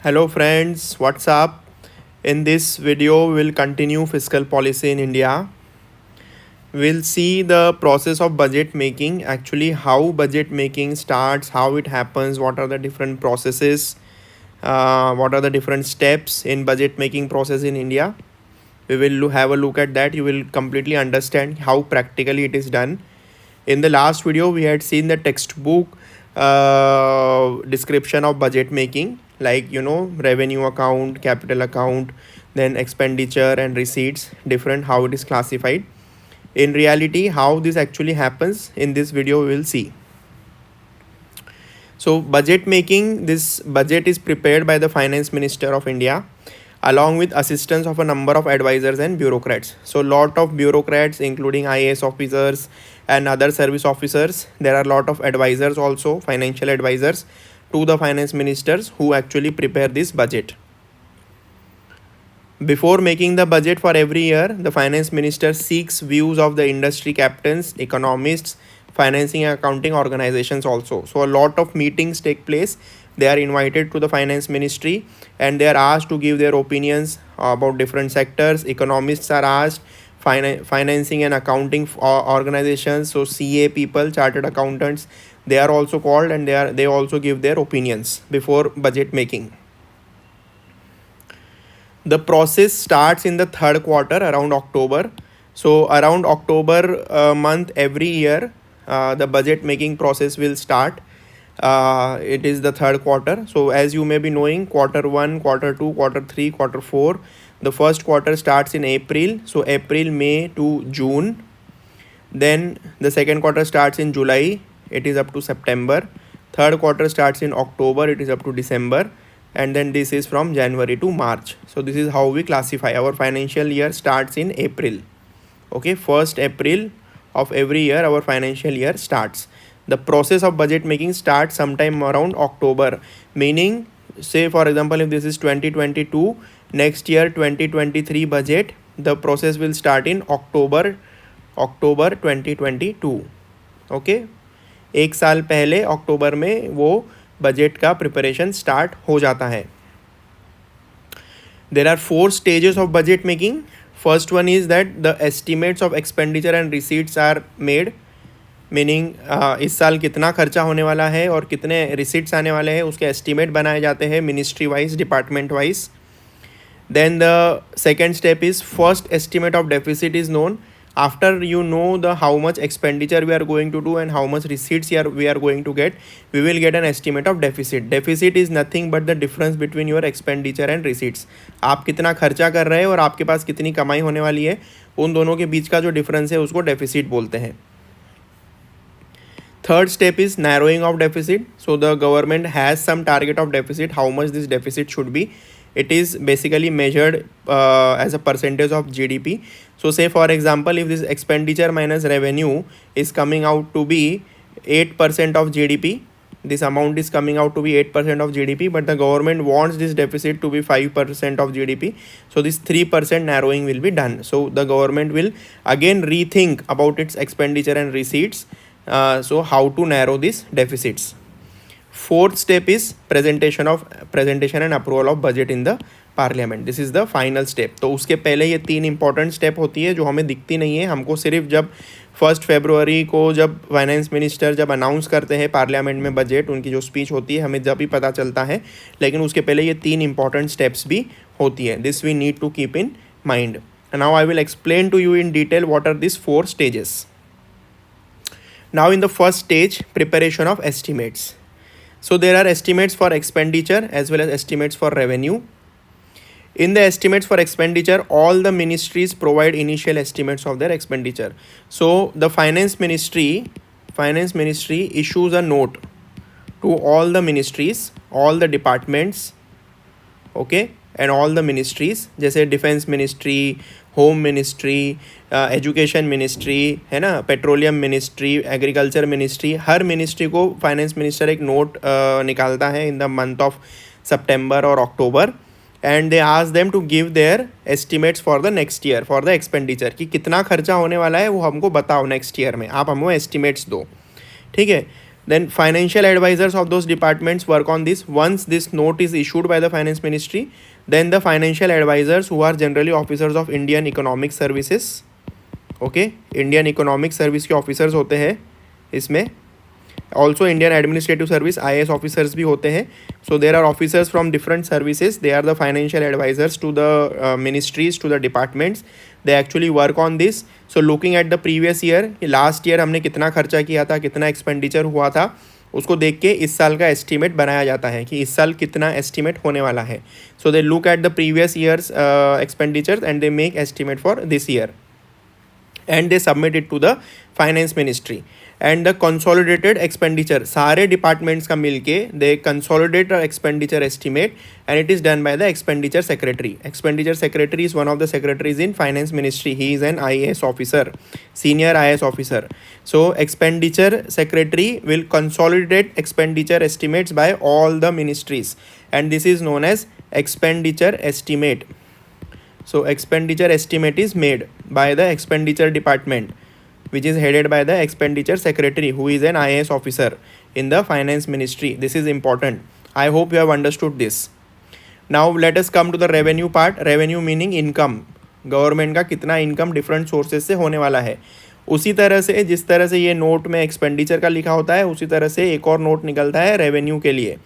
Hello friends, what's up? In this video, we'll continue fiscal policy in India. We'll see the process of budget making, actually how budget making starts, how it happens, what are the different processes, what are the different steps in budget making process in India. We will have a look at that. You will completely understand how practically it is done. In the last video, we had seen the textbook description of budget making, like revenue account, capital account, then expenditure and receipts, different how it is classified. In reality, how this actually happens in this video we will see. So budget making, this budget is prepared by the finance minister of India along with assistance of a number of advisors and bureaucrats. So lot of bureaucrats including IAS officers and other service officers. There are a lot of advisors also, financial advisors to the finance ministers who actually prepare this budget. Before making the budget for every year, the finance minister seeks views of the industry captains, economists, financing and accounting organizations also. So a lot of meetings take place. They are invited to the finance ministry and they are asked to give their opinions about different sectors. Economists are asked, financing and accounting organizations, so CA people, chartered accountants, they are also called and they also give their opinions before budget making. The process starts in the third quarter around October. So around October month every year, the budget making process will start. It is the third quarter. So as you may be knowing, quarter 1, quarter 2, quarter 3, quarter 4. The first quarter starts in April. So April, May to June. Then the second quarter starts in July. It is up to September. Third quarter starts in October. It is up to December. And then this is from January to March. So this is how we classify. Our financial year starts in April. Okay, 1st April of every year our financial year starts. The process of budget making starts sometime around October, meaning say for example if this is 2022, next year 2023 budget, the process will start in October 2022. Okay, एक साल पहले अक्टूबर में वो budget का preparation start हो जाता है. There are 4 stages of budget making. First one is that the estimates of expenditure and receipts are made, meaning इस साल कितना खर्चा होने वाला है और कितने receipts आने वाले हैं उसके estimate बनाए जाते हैं ministry wise, department wise. Then the second step is first estimate of deficit is known. After you know the how much expenditure we are going to do and how much receipts we are going to get, we will get an estimate of deficit. Deficit is nothing but the difference between your expenditure and receipts. आप कितना खर्चा कर रहे हैं और आपके पास कितनी कमाई होने वाली है, उन दोनों के बीच का जो डिफरेंस है उसको डेफिसिट बोलते हैं. Third step is narrowing of deficit. So the government has some target of deficit, how much this deficit should be. It is basically measured as a percentage of GDP. So say for example, if this expenditure minus revenue is coming out to be 8% of GDP, this amount is coming out to be 8% of GDP, but the government wants this deficit to be 5% of GDP. So this 3% narrowing will be done. So the government will again rethink about its expenditure and receipts. So how to narrow these deficits. Fourth step is presentation and approval of budget in the parliament. This is the final step. तो उसके पहले ये 3 important step होती है जो हमें दिखती नहीं है. हमको सिर्फ जब 1 फरवरी को जब फाइनेंस मिनिस्टर जब अनाउंस करते हैं पार्लियामेंट में बजट, उनकी जो स्पीच होती है हमें जब भी पता चलता है, लेकिन उसके पहले ये 3 इंपॉर्टेंट स्टेप्स भी होती है. This we need to keep in mind. Now I will explain to you in detail what are this 4 stages. Now in the first stage, preparation of estimates. So there are estimates for expenditure as well as estimates for revenue. In the estimates for expenditure, all the ministries provide initial estimates of their expenditure. So the finance ministry issues a note to all the ministries, all the departments, okay, and all the ministries, जैसे defence ministry, home ministry, education ministry है ना, petroleum ministry, agriculture ministry, हर ministry को finance minister एक note निकालता है in the month of सितंबर और October, and they ask them to give their estimates for the next year for the expenditure, कि कितना खर्चा होने वाला है वो हमको बताओ नेक्स्ट ईयर में, आप हमको एस्टिमेट्स दो. ठीक है. Then financial advisors of those departments work on this. Once this note is issued by the finance ministry, then the financial advisors, who are generally officers of Indian Economic Services, okay, Indian Economic Service के officers होते हैं इसमें, also Indian Administrative Service IAS officers भी होते हैं. So there are officers from different services. They are the financial advisors to the ministries, to the departments. They actually work on this. So looking at the previous year, last year हमने कितना खर्चा किया था, कितना expenditure हुआ था, उसको देख के इस साल का एस्टिमेट बनाया जाता है कि इस साल कितना एस्टिमेट होने वाला है. So they look at the previous years expenditures and they make estimate for this year and they submit it to the finance ministry. And the consolidated expenditure, सारे departments का मिलके they consolidate the expenditure estimate and it is done by the expenditure secretary. Expenditure secretary is one of the secretaries in finance ministry. He is an IAS officer, senior IAS officer. So expenditure secretary will consolidate expenditure estimates by all the ministries and this is known as expenditure estimate. So expenditure estimate is made by the expenditure department, which is headed by the expenditure secretary, who is an IAS officer in the finance ministry. This is important. I hope you have understood this. Now let us come to the revenue part. Revenue meaning income. Government का कितना income different sources से होने वाला है. उसी तरह से जिस तरह से ये नोट में एक्सपेंडिचर का लिखा होता है, उसी तरह से एक और नोट निकलता है रेवेन्यू के लिए.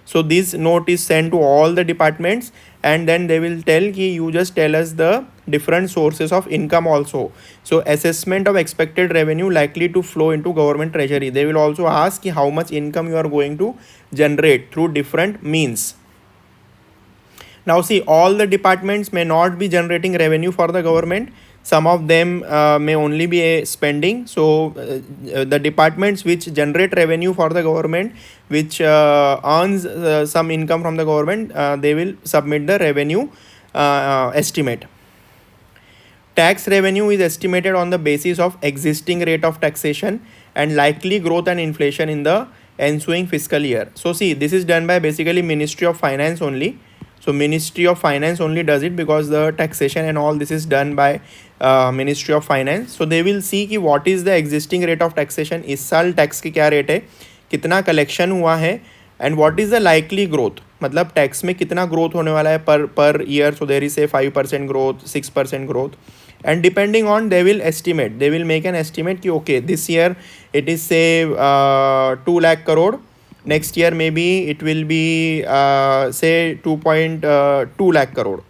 So this note is sent to all the departments and then they will tell कि you just tell us the different sources of income also. So assessment of expected revenue likely to flow into government treasury. They will also ask how much income you are going to generate through different means. Now see, all the departments may not be generating revenue for the government. Some of them may only be spending. So the departments which generate revenue for the government, which earns some income from the government, they will submit the revenue estimate. Tax revenue is estimated on the basis of existing rate of taxation and likely growth and inflation in the ensuing fiscal year. So see, this is done by basically Ministry of Finance only. So Ministry of Finance only does it because the taxation and all this is done by Ministry of Finance. So they will see कि what is the existing rate of taxation, इस साल tax की क्या rate है, कितना collection हुआ है, and what is the likely growth, मतलब टैक्स में कितना ग्रोथ होने वाला है per year. So there is a 5% growth, 6% growth, and depending on they will estimate, they will make an estimate कि okay this year it is say 2 lakh crore. Next year maybe it will be say 2.2 lakh crore.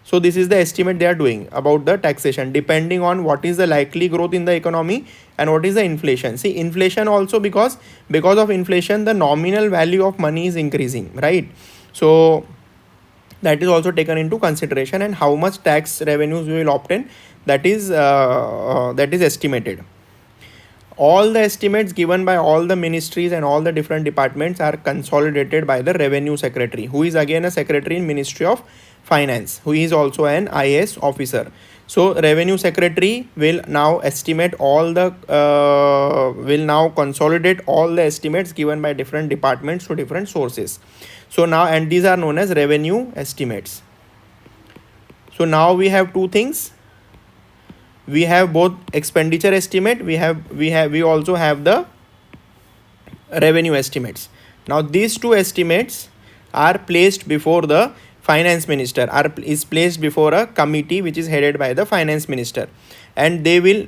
So this is the estimate they are doing about the taxation depending on what is the likely growth in the economy and what is the inflation. See, inflation also because of inflation the nominal value of money is increasing, right? So that is also taken into consideration and how much tax revenues we will obtain, that is estimated. All the estimates given by all the ministries and all the different departments are consolidated by the revenue secretary, who is again a secretary in Ministry of Finance, who is also an IAS officer. So revenue secretary will now estimate all the will now consolidate all the estimates given by different departments to different sources. So now, and these are known as revenue estimates. So now we have two things. We have both expenditure estimate, we also have the revenue estimates. Now these two estimates are placed before the finance minister, is placed before a committee which is headed by the finance minister, and they will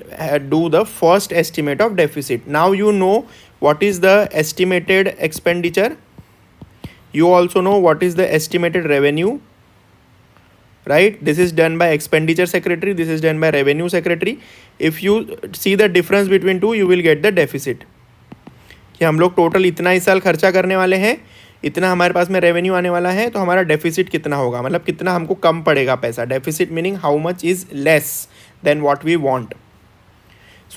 do the first estimate of deficit. Now you know what is the estimated expenditure, you also know what is the estimated revenue, right? This is done by expenditure secretary, this is done by revenue secretary. If you see the difference between two, you will get the deficit कि हम लोग total इतना इस साल खर्चा करने वाले हैं, इतना हमारे पास में रेवेन्यू आने वाला है, तो हमारा डेफिसिट कितना होगा, मतलब कितना हमको कम पड़ेगा पैसा. Deficit meaning how much is less than what we want.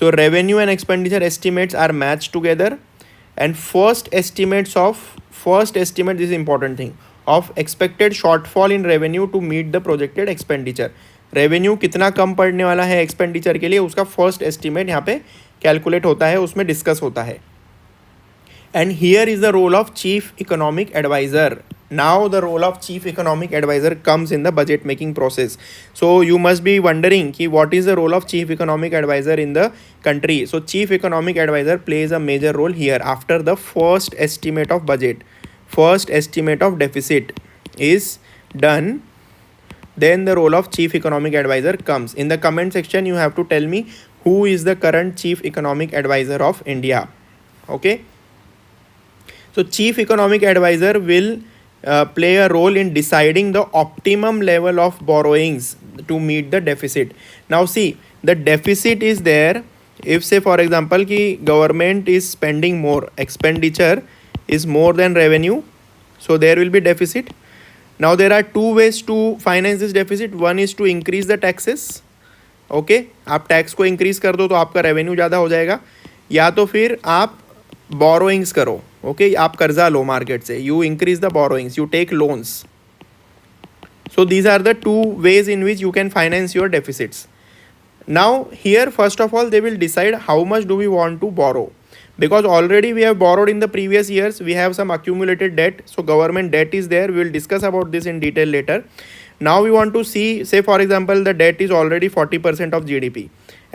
So revenue and expenditure estimates are matched together, and first estimate, this is important thing, of expected shortfall in revenue to meet the projected expenditure. Revenue कितना कम पड़ने वाला है expenditure के लिए, उसका first estimate यहाँ पे calculate होता है, उसमें डिस्कस होता है. And here is the role of chief economic adviser. Now the role of chief economic advisor comes in the budget making process. So you must be wondering ki what is the role of chief economic advisor in the country. So chief economic advisor plays a major role here. After the first estimate of budget, first estimate of deficit is done, then the role of chief economic advisor comes. In the comment section you have to tell me who is the current chief economic advisor of India. Okay, so chief economic advisor will play a role in deciding the optimum level of borrowings to meet the deficit. Now see, the deficit is there if say for example ki government is spending more, expenditure is more than revenue, so there will be deficit. Now there are two ways to finance this deficit. One is to increase the taxes. Okay आप tax को increase कर दो तो आपका revenue ज़्यादा हो जाएगा, या तो फिर आप बोरोइंग्स करो. ओके आप कर्जा लो मार्केट से, you increase the borrowings, you take loans. So these are the two ways in which you can finance your deficits. Now here first of all they will decide how much do we want to borrow, because already we have borrowed in the previous years, we have some accumulated debt, so government debt is there. We will discuss about this in detail later. Now we want to see, say for example the debt is already 40% of GDP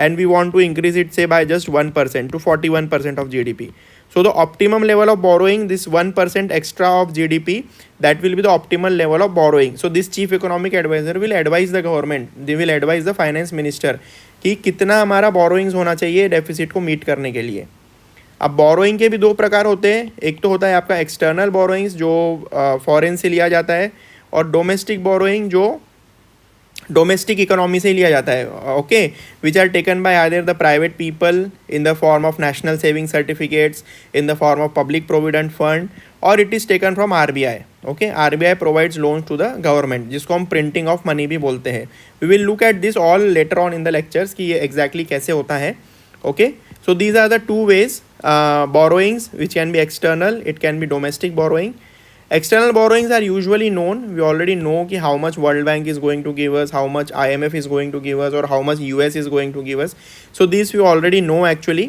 and we want to increase it say by just 1% to 41% of GDP. So the optimum level of borrowing, this 1% extra of GDP, that will be the optimal level of borrowing. So this chief economic advisor will advise the government, they will advise the finance minister कि कितना हमारा borrowings होना चाहिए deficit को meet करने के लिए. अब बोरोइंग के भी दो प्रकार होते हैं. एक तो होता है आपका एक्सटर्नल बोरोइंग्स जो फॉरेन से लिया जाता है, और डोमेस्टिक बोरोइंग जो डोमेस्टिक इकोनॉमी से लिया जाता है. Okay, which are taken by either the private people in the form of national saving certificates, in the form of public provident fund, और it is taken from RBI. Okay, RBI provides loans to the government, जिसको हम printing of money भी बोलते हैं. We will look at this all later on in the lectures कि ये exactly कैसे होता है. Okay, so these are the two ways borrowings which can be external, it can be domestic borrowing. External borrowings are usually known, we already know ki how much World Bank is going to give us, how much IMF is going to give us, or how much US is going to give us. So these we already know actually.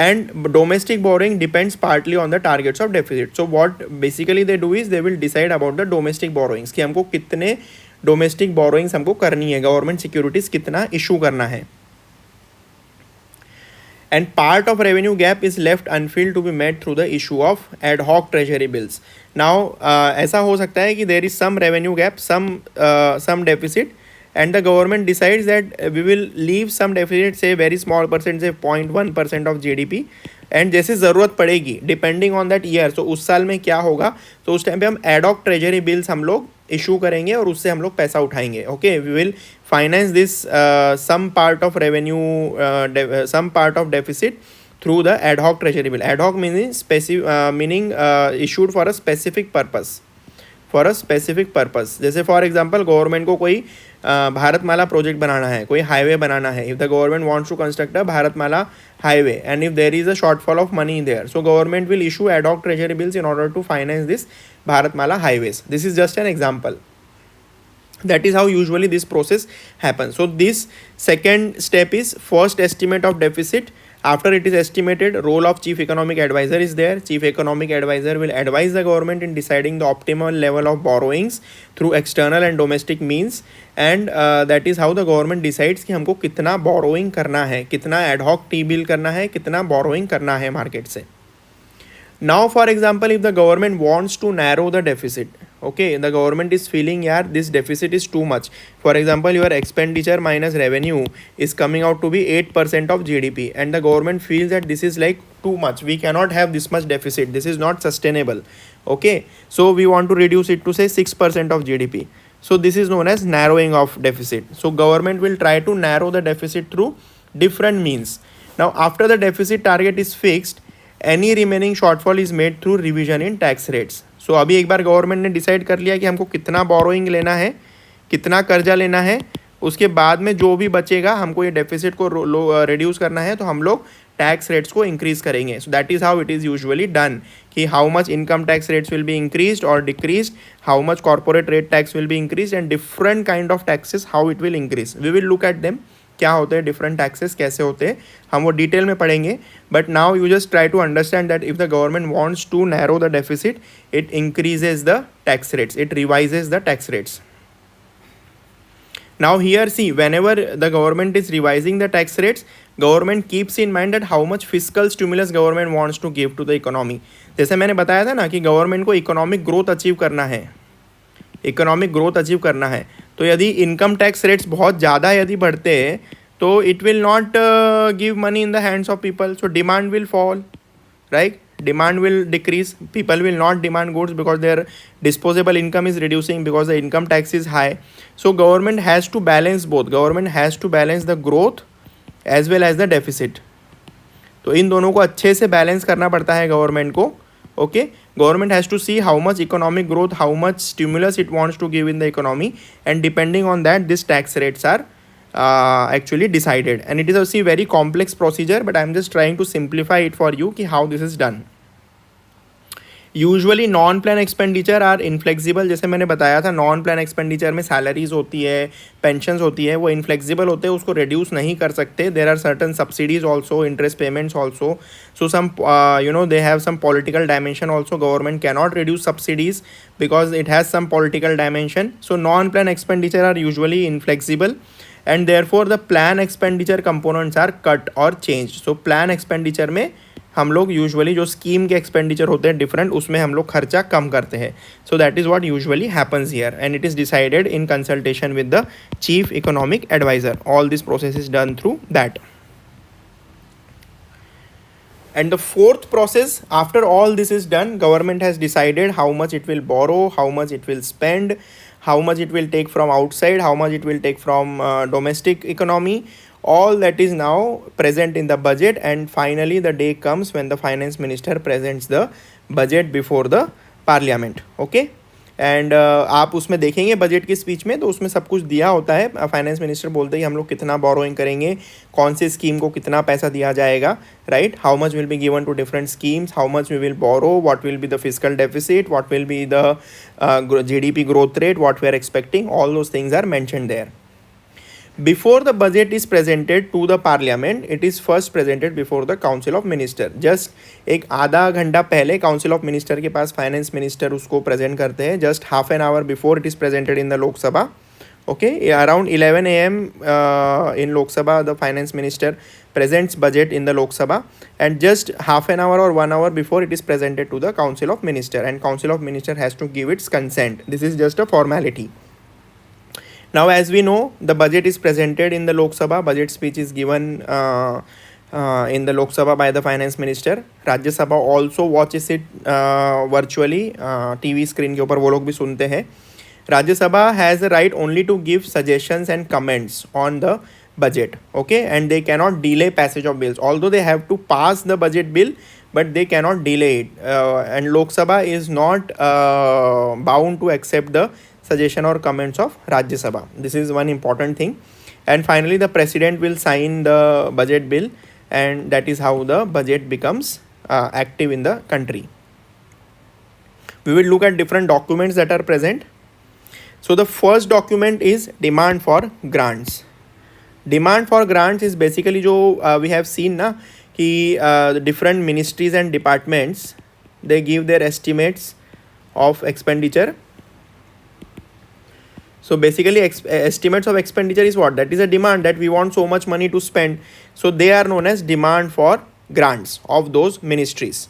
And domestic borrowing depends partly on the targets of deficit. So what basically they do is they will decide about the domestic borrowings कि हमको कितने domestic borrowings हमको करनी है, government securities कितना issue करना है. And part of revenue gap is left unfilled to be met through the issue of ad hoc treasury bills. Now ऐसा हो सकता है कि there is some revenue gap, some deficit, and the government decides that we will leave some deficit, say very small percent, say 0.1% of GDP, and जैसे ज़रूरत पड़ेगी depending on that year, तो उस साल में क्या होगा, तो उस टाइम पे हम एड हॉक ट्रेजरी बिल्स हम लोग इशू करेंगे और उससे हम लोग पैसा उठाएंगे. Okay, we will finance this some part of revenue, some part of deficit through the ad hoc treasury bill. Ad hoc meaning issued for a specific purpose, for a specific purpose. जैसे for example government को कोई Bharatmala project बनाना है, कोई highway बनाना है. If the government wants to construct a Bharatmala highway and if there is a shortfall of money there, so government will issue ad hoc treasury bills in order to finance this Bharatmala highways. This is just an example. That is how usually this process happens. So this second step is first estimate of deficit. After it is estimated, role of chief economic advisor is there. Chief economic advisor will advise the government in deciding the optimal level of borrowings through external and domestic means, and that is how the government decides कि हमको कितना borrowing करना है, कितना ad hoc T-bill करना है, कितना borrowing करना है market से. Now for example, if the government wants to narrow the deficit, okay, the government is feeling yaar this deficit is too much. For example, your expenditure minus revenue is coming out to be 8% of GDP, and the government feels that this is like too much, we cannot have this much deficit, this is not sustainable. Okay, so we want to reduce it to say 6% of GDP. So this is known as narrowing of deficit. So government will try to narrow the deficit through different means. Now after the deficit target is fixed, any remaining shortfall is made through revision in tax rates. So अभी एक बार government ने decide कर लिया कि हमको कितना borrowing लेना है, कितना कर्जा लेना है, उसके बाद में जो भी बचेगा हमको ये डेफिसिट को रिड्यूस करना है, तो हम लोग टैक्स रेट्स को इंक्रीज करेंगे. So that is how it is usually done कि how much income tax rates will be increase और decrease, how much corporate rate tax will be increase, and different kind of taxes how it will increase. We will look at them क्या होते हैं different taxes कैसे होते हैं, हम वो detail में पढ़ेंगे. But now you just try to understand that if the government wants to narrow the deficit, it increases the tax rates, it revises the tax rates. Now here see, whenever the government is revising the tax rates, government keeps in mind that how much fiscal stimulus government wants to give to the economy. जैसे मैंने बताया था ना कि government को economic growth achieve करना है, economic growth achieve करना है, तो यदि इनकम टैक्स रेट्स बहुत ज़्यादा यदि बढ़ते हैं तो it will not give money in the hands of people, so demand will fall, right? Demand will decrease, people will not demand goods because their disposable income is reducing because the income tax is high. So government has to balance both, government has to balance the growth as well as the deficit. तो इन दोनों को अच्छे से balance करना पड़ता है government को. Okay, government has to see how much economic growth, how much stimulus it wants to give in the economy, and depending on that this tax rates are actually decided. And it is a very complex procedure, but I am just trying to simplify it for you कि how this is done. Usually non plan expenditure are inflexible. जैसे मैंने बताया था, non plan expenditure में salaries होती है, pensions होती है, वो इनफ्लेक्सिबल होते हैं, उसको रिड्यूस नहीं कर सकते. There are certain subsidies also, interest payments also. So some they have some political dimension also. Government cannot reduce subsidies because it has some political dimension. So non plan expenditure are usually inflexible and therefore the plan expenditure components are cut or changed. So plan expenditure में हम लोग usually जो scheme के expenditure होते हैं different, उसमें हम लोग खर्चा कम करते हैं. So that is what usually happens here, and it is decided in consultation with the chief economic adviser. All this process is done through that. And the fourth process, after all this is done, government has decided how much it will borrow, how much it will spend, how much it will take from outside, how much it will take from domestic economy. All that is now present in the budget, and finally the day comes when the finance minister presents the budget before the parliament. Okay, and आप उसमें देखेंगे budget की speech में, तो उसमें सब कुछ दिया होता है. फाइनेंस मिनिस्टर बोलते हैं हम लोग कितना बोरोइंग करेंगे, कौन सी स्कीम को कितना पैसा दिया जाएगा, right? How much will be given to different schemes, how much we will borrow, what will be the fiscal deficit, what will be the GDP growth rate, what we are expecting, all those things are mentioned there. Before the budget is presented to the parliament, it is first presented before the council of minister. Just एक आधा घंटा पहले council of minister के पास finance minister उसको present करते हैं. Just half an hour before it is presented in the Lok Sabha. Okay, around 11 a.m. In Lok Sabha, the finance minister presents budget in the Lok Sabha, and just half an hour or 1 hour before it is presented to the council of minister, and council of minister has to give its consent. This is just a formality. Now, as we know, the budget is presented in the Lok Sabha. Budget speech is given in the Lok Sabha by the finance minister. Rajya Sabha also watches it virtually. TV screen के ऊपर वो लोग भी सुनते हैं. Rajya Sabha has the right only to give suggestions and comments on the budget. Okay, and they cannot delay passage of bills. Although they have to pass the budget bill, but they cannot delay it. And Lok Sabha is not bound to accept the suggestion or comments of Rajya Sabha. This is one important thing. And finally, the president will sign the budget bill, and that is how the budget becomes active in the country. We will look at different documents that are present. So the first document is demand for grants. Demand for grants is basically जो we have seen ना कि different ministries and departments, they give their estimates of expenditure. So basically estimates of expenditure is what? That is a demand that we want so much money to spend. So they are known as demand for grants of those ministries.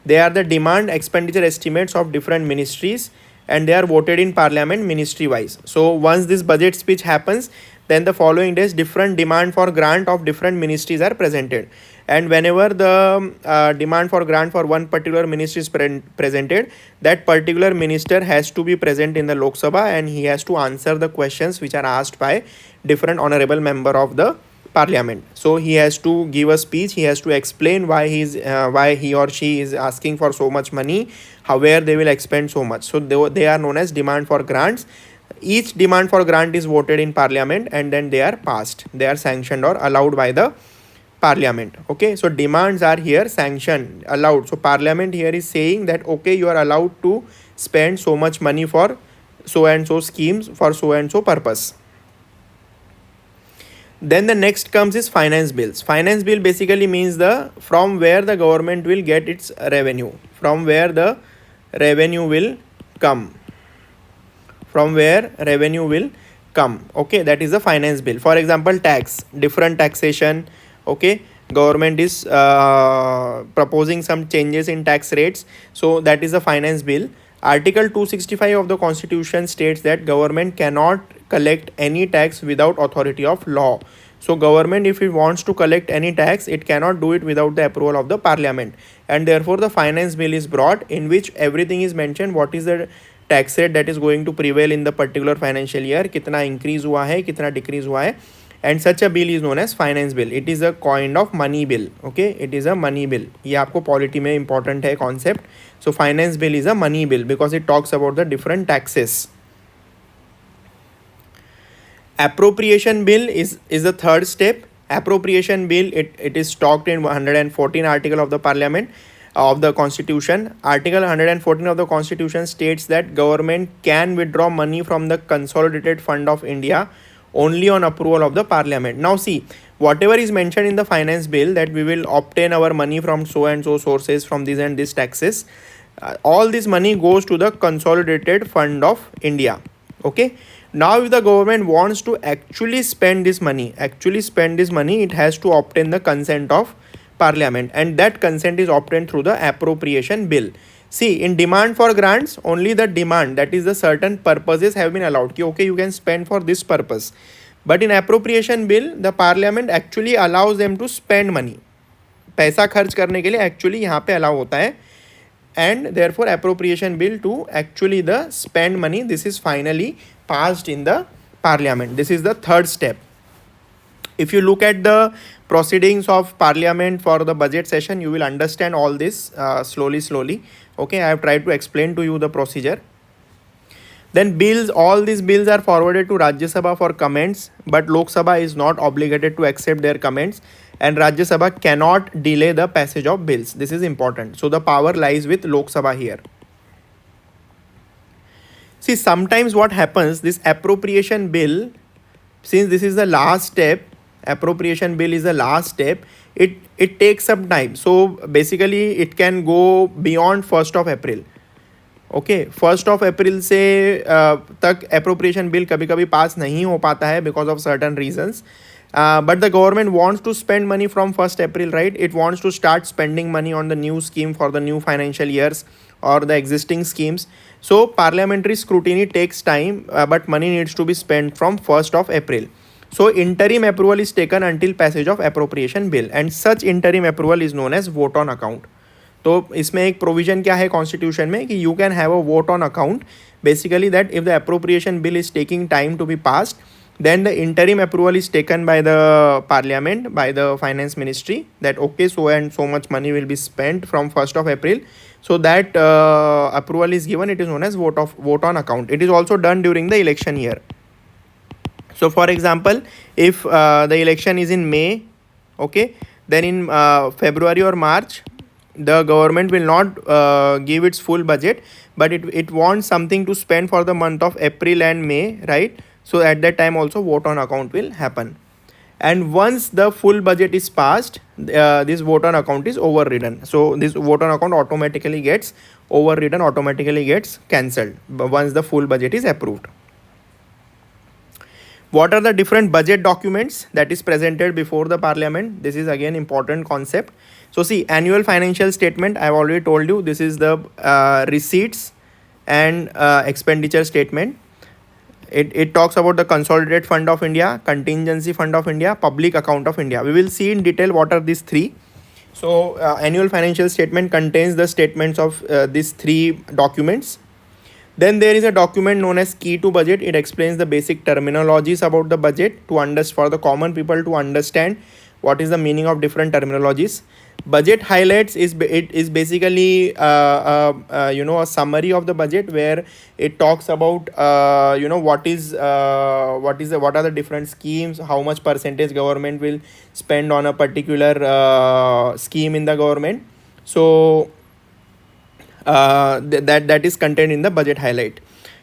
They are the demand expenditure estimates of different ministries, and they are voted in parliament ministry wise. So once this budget speech happens, then the following days different demand for grant of different ministries are presented. And whenever the demand for grant for one particular ministry is presented, that particular minister has to be present in the Lok Sabha, and he has to answer the questions which are asked by different honorable member of the parliament. So he has to give a speech, he has to explain why he or she is asking for so much money, where they will expend so much. So they are known as demand for grants. Each demand for grant is voted in parliament, and then they are passed, they are sanctioned or allowed by the parliament. Okay, so demands are here sanctioned, allowed. So parliament here is saying that okay, you are allowed to spend so much money for so and so schemes for so and so purpose. Then the next comes is finance bills. Finance bill basically means the from where the government will get its revenue, from where the revenue will come, from where revenue will come. Okay, that is the finance bill. For example, tax, different taxation. Okay, government is proposing some changes in tax rates, so that is the finance bill. Article 265 of the constitution states that government cannot collect any tax without authority of law. So government, if it wants to collect any tax, it cannot do it without the approval of the parliament, and therefore the finance bill is brought, in which everything is mentioned. What is the tax rate that is going to prevail in the particular financial year, कितना increase हुआ है, कितना decrease हुआ है, and such a bill is known as finance bill. It is a kind of money bill. Okay, it is a money bill. ये आपको polity में important है concept. So finance bill is a money bill because it talks about the different taxes. Appropriation bill is the third step. Appropriation bill, it is talked in 114 article of the parliament of the constitution. Article 114 of the constitution states that government can withdraw money from the consolidated fund of India only on approval of the parliament. Now see, whatever is mentioned in the finance bill, that we will obtain our money from so and so sources, from these and these taxes, all this money goes to the consolidated fund of India. Okay, now if the government wants to actually spend this money, it has to obtain the consent of parliament, and that consent is obtained through the appropriation bill. See, in demand for grants, only the demand, that is the certain purposes have been allowed. Okay, you can spend for this purpose. But in appropriation bill, the parliament actually allows them to spend money. पैसा खर्च करने के लिए actually यहाँ पे allow होता है, and therefore appropriation bill to actually the spend money, this is finally passed in the parliament. This is the third step. If you look at the proceedings of parliament for the budget session, you will understand all this slowly. Okay, I have tried to explain to you the procedure. Then bills, all these bills are forwarded to Rajya Sabha for comments, but Lok Sabha is not obligated to accept their comments, and Rajya Sabha cannot delay the passage of bills. This is important. So the power lies with Lok Sabha here. See, sometimes what happens, this appropriation bill, since this is the last step, appropriation bill is the last step, it takes some time. So basically it can go beyond 1st of April. Okay, 1st of April से तक appropriation bill कभी कभी pass नहीं हो पाता है because of certain reasons. But the government wants to spend money from 1st April, right? It wants to start spending money on the new scheme for the new financial years or the existing schemes. So parliamentary scrutiny takes time, but money needs to be spent from 1st of April. So interim approval is taken until passage of appropriation bill, and such interim approval is known as vote on account. तो इसमें एक provision क्या है constitution में कि you can have a vote on account, basically that if the appropriation bill is taking time to be passed, then the interim approval is taken by the parliament, by the finance ministry, that okay, so and so much money will be spent from 1st of April. So that approval is given. It is known as vote on account. It is also done during the election year. So for example, if the election is in May, okay, then in February or March, the government will not give its full budget, but it wants something to spend for the month of April and May, right? So at that time also vote on account will happen. And once the full budget is passed, this vote on account is overridden. So this vote on account automatically gets overridden, automatically gets cancelled once the full budget is approved. What are the different budget documents that is presented before the parliament? This is again important concept. So see, annual financial statement, I have already told you, this is the receipts and expenditure statement. It talks about the consolidated fund of India, contingency fund of India, public account of India. We will see in detail what are these three. So annual financial statement contains the statements of these three documents. Then there is a document known as key to budget. It explains the basic terminologies about the budget to understand, for the common people to understand what is the meaning of different terminologies. Budget highlights is basically a summary of the budget, where it talks about what are the different schemes, how much percentage government will spend on a particular scheme in the government. So that is contained in the budget highlight.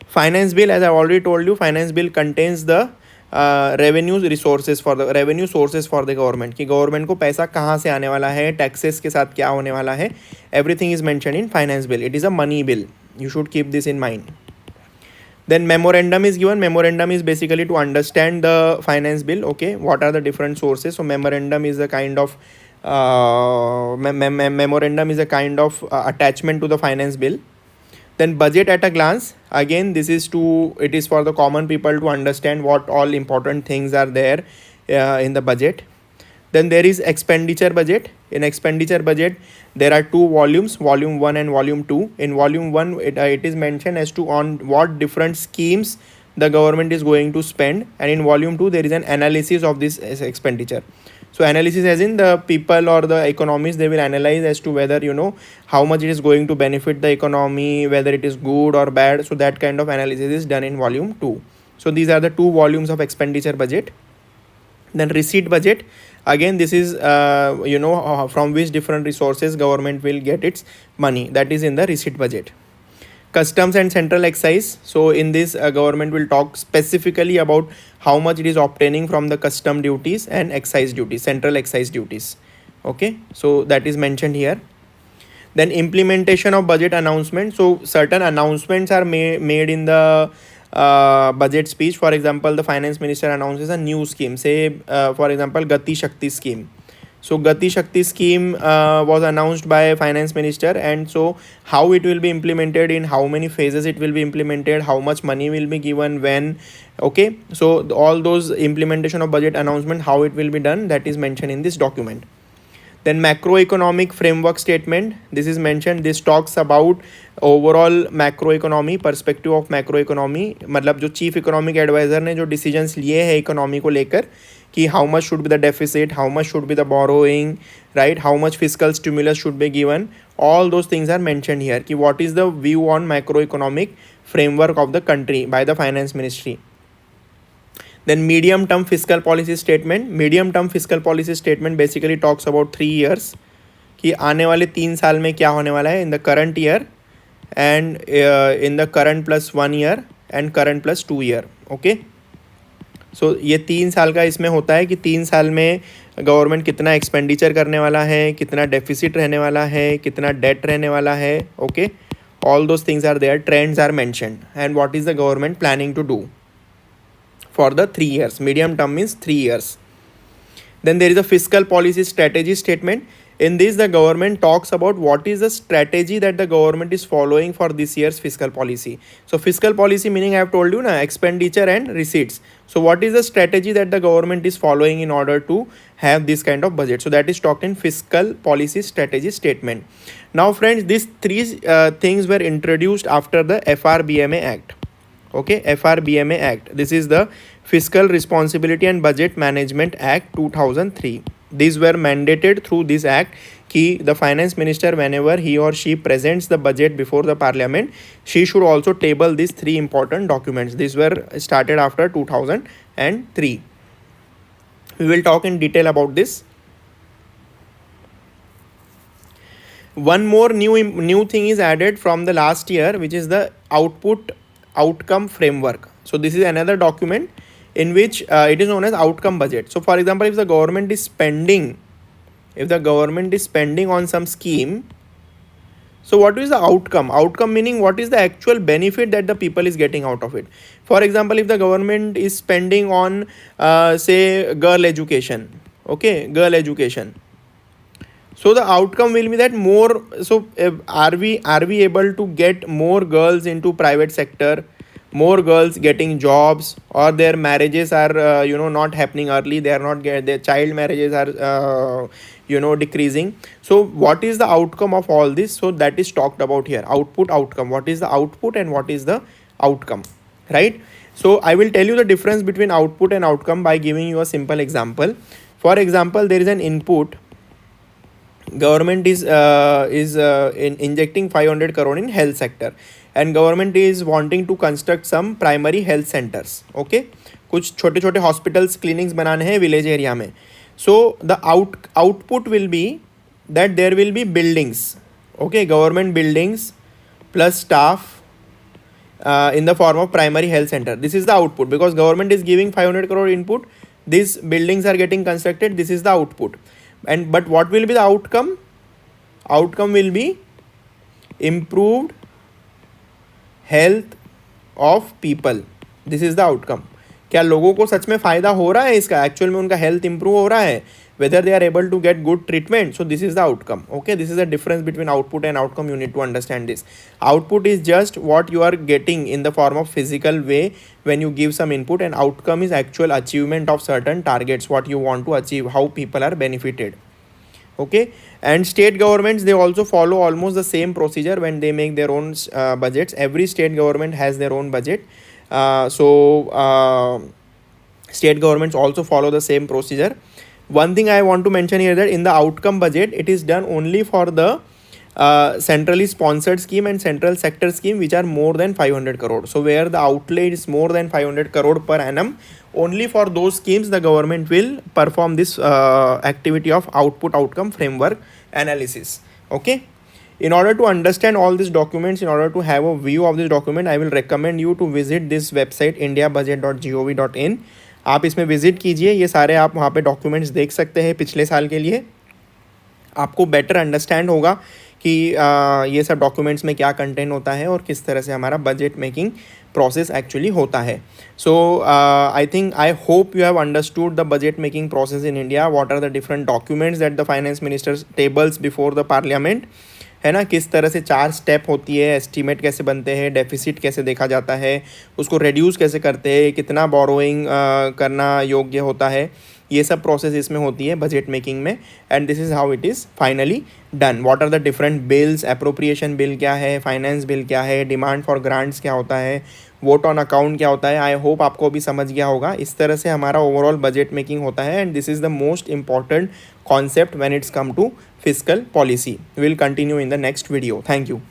Finance bill, as I already told you, finance bill contains the revenue resources for the revenue sources for the government, कि government को पैसा कहाँ से आने वाला है, taxes के साथ क्या होने वाला है, everything is mention in finance bill. It is a money bill. You should keep this in mind. Then memorandum is given. Memorandum is basically to understand the finance bill. Okay, what are the different sources? So memorandum is a kind of memorandum is a kind of attachment to the finance bill. Then budget at a glance. Again, it is for the common people to understand what all important things are there in the budget. Then there is expenditure budget. In expenditure budget, there are two volumes, volume 1 and volume 2. In volume 1, it is mentioned as to on what different schemes the government is going to spend, and in volume 2 there is an analysis of this expenditure. So analysis as in the people or the economists, they will analyze as to whether how much it is going to benefit the economy, whether it is good or bad. So that kind of analysis is done in volume 2. So these are the two volumes of expenditure budget. Then receipt budget. Again, this is from which different resources government will get its money. That is in the receipt budget. Customs and central excise. So in this, government will talk specifically about how much it is obtaining from the custom duties and excise duties, central excise duties. Okay, so that is mentioned here. Then implementation of budget announcement. So certain announcements are made in the budget speech. For example, the finance minister announces a new scheme, say for example Gati Shakti scheme. So Gati Shakti scheme was announced by finance minister, and so how it will be implemented, in how many phases it will be implemented, how much money will be given, when. Okay, so all those implementation of budget announcement, how it will be done, that is mentioned in this document. Then macroeconomic framework statement, this is mentioned. This talks about overall macroeconomy, perspective of macroeconomy. मतलब जो chief economic adviser ने जो decisions लिए हैं economy को लेकर, कि how much should be the deficit, how much should be the borrowing, right, how much physical stimulus should be given, all those things are mentioned here, कि what is the view on macroeconomic framework of the country by the finance ministry. Then medium term fiscal policy statement. Medium term fiscal policy statement basically talks about 3 years, कि आने वाले 3 साल में क्या होने वाला है, in the current year and in the current plus 1 year and current plus 2 year. Okay, so ये 3 साल का इसमें होता है कि 3 साल में गवर्नमेंट कितना एक्सपेंडिचर करने वाला है, कितना डेफिसिट रहने वाला है, कितना डेट रहने वाला है. Okay, all those things are there, trends are mentioned, and what is the government planning to do for the 3 years. Medium term means 3 years. Then there is a fiscal policy strategy statement. In this, the government talks about what is the strategy that the government is following for this year's fiscal policy. So fiscal policy meaning, I have told you, expenditure and receipts. So what is the strategy that the government is following in order to have this kind of budget? So that is talked in fiscal policy strategy statement. Now friends, these three things were introduced after the FRBMA Act. Okay, FRBMA Act. This is the Fiscal Responsibility and Budget Management Act 2003. These were mandated through this act कि the finance minister, whenever he or she presents the budget before the parliament, she should also table these 3 important documents. These were started after 2003. We will talk in detail about this. One more new thing is added from the last year, which is the outcome framework. So this is another document in which it is known as outcome budget. So for example, if the government is spending on some scheme, so what is the outcome meaning what is the actual benefit that the people is getting out of it. For example, if the government is spending on say girl education, okay, girl education, so the outcome will be that more, so are we able to get more girls into private sector, more girls getting jobs, or their marriages are not happening early, they are not their child marriages are decreasing. So what is the outcome of all this? So that is talked about here, outcome. What is the output and what is the outcome, right? So I will tell you the difference between output and outcome by giving you a simple example. For example, there is an input. Government is injecting 500 crore in health sector, and government is wanting to construct some primary health centers. Okay, कुछ छोटे छोटे hospitals, clinics बनाने हैं village area में. So the output will be that there will be buildings, okay, government buildings plus staff, in the form of primary health center. This is the output, because government is giving 500 crore input, these buildings are getting constructed, this is the output. And but what will be the outcome? Outcome will be improved health of people. This is the outcome. क्या लोगों को सच में फ़ायदा हो रहा है इसका, actual में उनका हेल्थ इंप्रूव हो रहा है, whether they are able to get good treatment. So this is the outcome. Okay, this is the difference between output and outcome. You need to understand this. Output is just what you are getting in the form of physical way when you give some input, and outcome is actual achievement of certain targets, what you want to achieve, how people are benefited. Okay, and state governments, they also follow almost the same procedure when they make their own budgets. Every state government has their own budget. State governments also follow the same procedure. One thing I want to mention here, that in the outcome budget, it is done only for the centrally sponsored scheme and central sector scheme which are more than 500 crore. So where the outlay is more than 500 crore per annum, only for those schemes the government will perform this activity of output outcome framework analysis. Okay. In order to understand all these documents, in order to have a view of this document, I will recommend you to visit this website indiabudget.gov.in. आप इसमें visit कीजिए, ये सारे आप वहाँ पे documents देख सकते हैं पिछले साल के लिए. आपको बेटर अंडरस्टैंड होगा कि ये सब डॉक्यूमेंट्स में क्या कंटेंट होता है और किस तरह से हमारा बजट मेकिंग प्रोसेस एक्चुअली होता है. So I hope you have understood the budget making process in India. What are the different documents that the finance minister tables before the parliament, है ना. किस तरह से 4 स्टेप होती है, एस्टीमेट कैसे बनते हैं, डेफिसिट कैसे देखा जाता है, उसको रिड्यूस कैसे करते हैं, कितना बोरोइंग करना योग्य होता है, ये सब प्रोसेस इसमें होती है बजट मेकिंग में. And this is how it is finally done. What are the different bills, appropriation bill क्या है, फाइनेंस बिल क्या है, डिमांड फॉर ग्रांट्स क्या होता है, वोट ऑन अकाउंट क्या होता है. आई होप आपको अभी समझ गया होगा. इस तरह से हमारा ओवरऑल बजट मेकिंग होता है, and this is the most important concept when it's come to fiscal policy. We will continue in the next video. Thank you.